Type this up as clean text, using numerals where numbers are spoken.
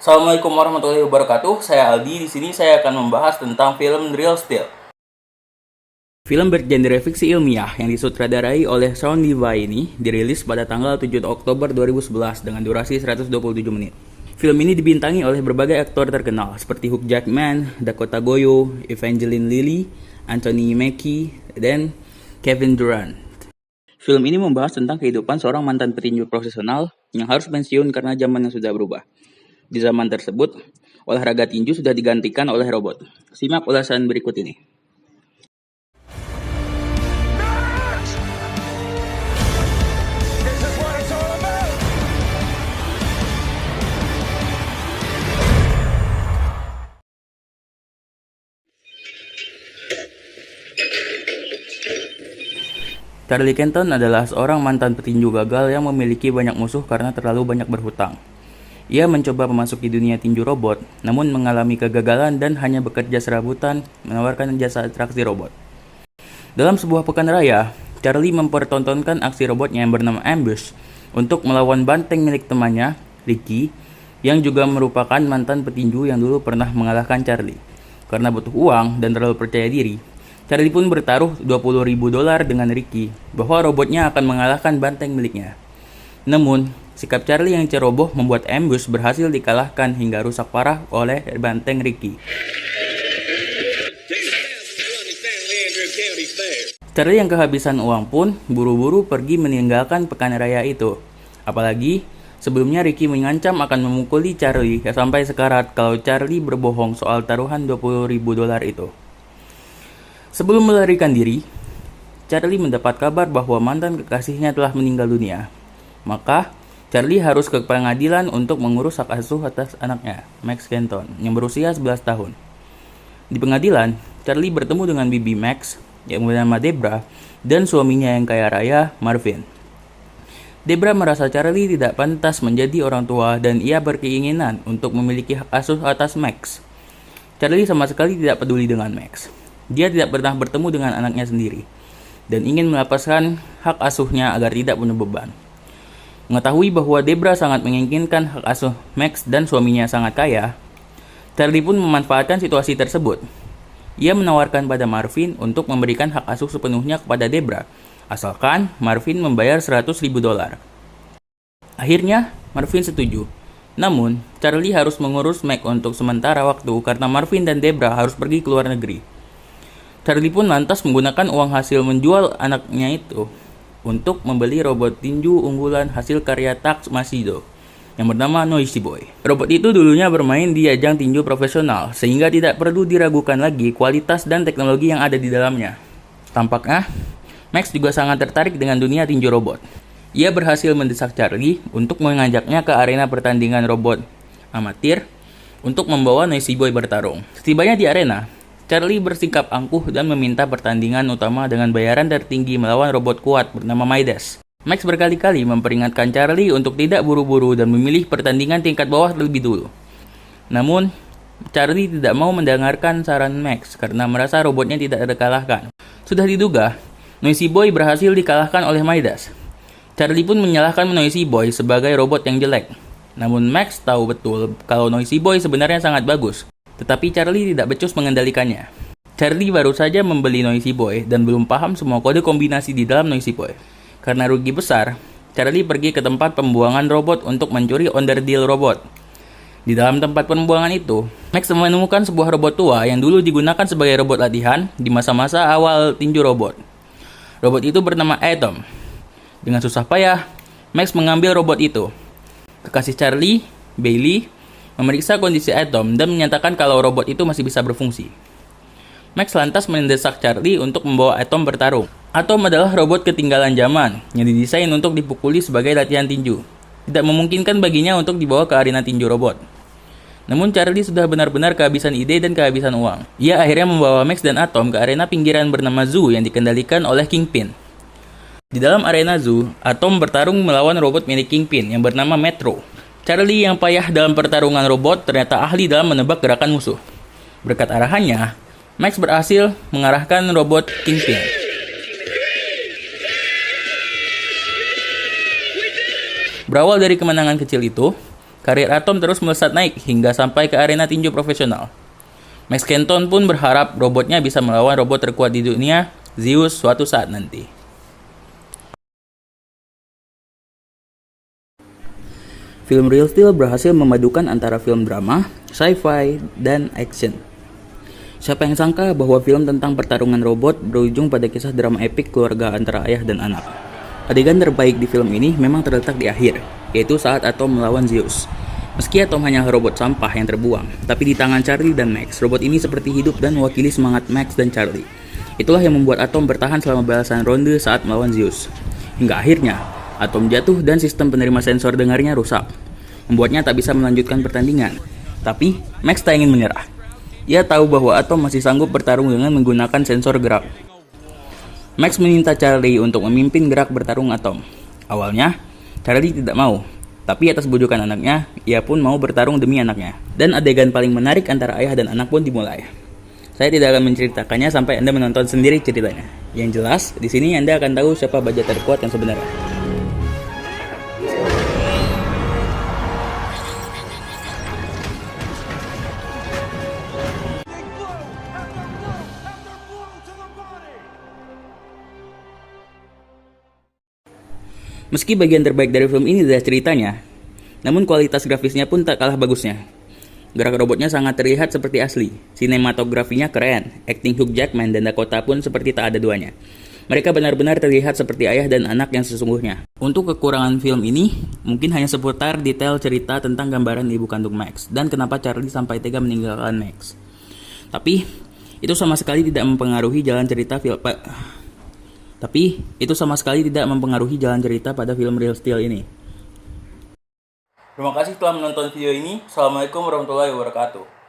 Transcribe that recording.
Assalamualaikum warahmatullahi wabarakatuh. Saya Aldi. Di sini saya akan membahas tentang film Real Steel. Film bergenre fiksi ilmiah yang disutradarai oleh Shawn Levy ini dirilis pada tanggal 7 Oktober 2011 dengan durasi 127 menit. Film ini dibintangi oleh berbagai aktor terkenal seperti Hugh Jackman, Dakota Goyo, Evangeline Lilly, Anthony Mackie, dan Kevin Durant. Film ini membahas tentang kehidupan seorang mantan petinju profesional yang harus pensiun karena zaman yang sudah berubah. Di zaman tersebut, olahraga tinju sudah digantikan oleh robot. Simak ulasan berikut ini. Charlie Kenton adalah seorang mantan petinju gagal yang memiliki banyak musuh karena terlalu banyak berhutang. Ia mencoba memasuki dunia tinju robot, namun mengalami kegagalan dan hanya bekerja serabutan menawarkan jasa atraksi robot. Dalam sebuah pekan raya, Charlie mempertontonkan aksi robotnya yang bernama Ambush untuk melawan banteng milik temannya, Ricky, yang juga merupakan mantan petinju yang dulu pernah mengalahkan Charlie. Karena butuh uang dan terlalu percaya diri, Charlie pun bertaruh $20.000 dengan Ricky bahwa robotnya akan mengalahkan banteng miliknya. Namun, sikap Charlie yang ceroboh membuat Ambush berhasil dikalahkan hingga rusak parah oleh banteng Ricky. Charlie yang kehabisan uang pun buru-buru pergi meninggalkan pekan raya itu. Apalagi, sebelumnya Ricky mengancam akan memukuli Charlie sampai sekarat kalau Charlie berbohong soal taruhan $20.000 itu. Sebelum melarikan diri, Charlie mendapat kabar bahwa mantan kekasihnya telah meninggal dunia. Maka, Charlie harus ke pengadilan untuk mengurus hak asuh atas anaknya, Max Kenton, yang berusia 11 tahun. Di pengadilan, Charlie bertemu dengan bibi Max, yang bernama Debra, dan suaminya yang kaya raya, Marvin. Debra merasa Charlie tidak pantas menjadi orang tua dan ia berkeinginan untuk memiliki hak asuh atas Max. Charlie sama sekali tidak peduli dengan Max. Dia tidak pernah bertemu dengan anaknya sendiri, dan ingin melepaskan hak asuhnya agar tidak punya beban. Mengetahui bahwa Debra sangat menginginkan hak asuh Max dan suaminya sangat kaya, Charlie pun memanfaatkan situasi tersebut. Ia menawarkan pada Marvin untuk memberikan hak asuh sepenuhnya kepada Debra, asalkan Marvin membayar $100.000. Akhirnya, Marvin setuju. Namun, Charlie harus mengurus Max untuk sementara waktu karena Marvin dan Debra harus pergi ke luar negeri. Charlie pun lantas menggunakan uang hasil menjual anaknya itu untuk membeli robot tinju unggulan hasil karya Taks Masido yang bernama Noisy Boy. Robot itu dulunya bermain di ajang tinju profesional sehingga tidak perlu diragukan lagi kualitas dan teknologi yang ada di dalamnya. Tampaknya, Max juga sangat tertarik dengan dunia tinju robot. Ia berhasil mendesak Charlie untuk mengajaknya ke arena pertandingan robot amatir untuk membawa Noisy Boy bertarung. Setibanya di arena, Charlie bersikap angkuh dan meminta pertandingan utama dengan bayaran tertinggi melawan robot kuat bernama Midas. Max berkali-kali memperingatkan Charlie untuk tidak buru-buru dan memilih pertandingan tingkat bawah terlebih dulu. Namun, Charlie tidak mau mendengarkan saran Max karena merasa robotnya tidak terkalahkan. Sudah diduga, Noisy Boy berhasil dikalahkan oleh Midas. Charlie pun menyalahkan Noisy Boy sebagai robot yang jelek. Namun Max tahu betul kalau Noisy Boy sebenarnya sangat bagus. Tetapi Charlie tidak becus mengendalikannya. Charlie baru saja membeli Noisy Boy dan belum paham semua kode kombinasi di dalam Noisy Boy. Karena rugi besar, Charlie pergi ke tempat pembuangan robot untuk mencuri onderdil robot. Di dalam tempat pembuangan itu, Max menemukan sebuah robot tua yang dulu digunakan sebagai robot latihan di masa-masa awal tinju robot. Robot itu bernama Atom. Dengan susah payah, Max mengambil robot itu. Kekasih Charlie, Bailey, memeriksa kondisi Atom dan menyatakan kalau robot itu masih bisa berfungsi. Max lantas mendesak Charlie untuk membawa Atom bertarung. Atom adalah robot ketinggalan zaman yang didesain untuk dipukuli sebagai latihan tinju. Tidak memungkinkan baginya untuk dibawa ke arena tinju robot. Namun Charlie sudah benar-benar kehabisan ide dan kehabisan uang. Ia akhirnya membawa Max dan Atom ke arena pinggiran bernama Zoo yang dikendalikan oleh Kingpin. Di dalam arena Zoo, Atom bertarung melawan robot milik Kingpin yang bernama Metro. Charlie yang payah dalam pertarungan robot ternyata ahli dalam menebak gerakan musuh. Berkat arahannya, Max berhasil mengarahkan robot Kingpin. Berawal dari kemenangan kecil itu, Karir Atom terus melesat naik hingga sampai ke arena tinju profesional. Max Kenton pun berharap robotnya bisa melawan robot terkuat di dunia, Zeus, suatu saat nanti. Film Real Steel berhasil memadukan antara film drama, sci-fi, dan action. Siapa yang sangka bahwa film tentang pertarungan robot berujung pada kisah drama epik keluarga antara ayah dan anak. Adegan terbaik di film ini memang terletak di akhir, yaitu saat Atom melawan Zeus. Meski Atom hanya robot sampah yang terbuang, tapi di tangan Charlie dan Max, robot ini seperti hidup dan mewakili semangat Max dan Charlie. Itulah yang membuat Atom bertahan selama belasan ronde saat melawan Zeus. Hingga akhirnya, Atom jatuh dan sistem penerima sensor dengarnya rusak, membuatnya tak bisa melanjutkan pertandingan. Tapi, Max tak ingin menyerah. Ia tahu bahwa Atom masih sanggup bertarung dengan menggunakan sensor gerak. Max meminta Charlie untuk memimpin gerak bertarung Atom. Awalnya, Charlie tidak mau, tapi atas bujukan anaknya, ia pun mau bertarung demi anaknya. Dan adegan paling menarik antara ayah dan anak pun dimulai. Saya tidak akan menceritakannya sampai Anda menonton sendiri ceritanya. Yang jelas, di sini Anda akan tahu siapa baja terkuat yang sebenarnya. Meski bagian terbaik dari film ini adalah ceritanya, namun kualitas grafisnya pun tak kalah bagusnya. Gerak robotnya sangat terlihat seperti asli, sinematografinya keren, akting Hugh Jackman dan Dakota pun seperti tak ada duanya. Mereka benar-benar terlihat seperti ayah dan anak yang sesungguhnya. Untuk kekurangan film ini, mungkin hanya seputar detail cerita tentang gambaran ibu kandung Max, dan kenapa Charlie sampai tega meninggalkan Max. Tapi, itu sama sekali tidak mempengaruhi jalan cerita pada film Real Steel ini. Terima kasih telah menonton video ini. Assalamualaikum warahmatullahi wabarakatuh.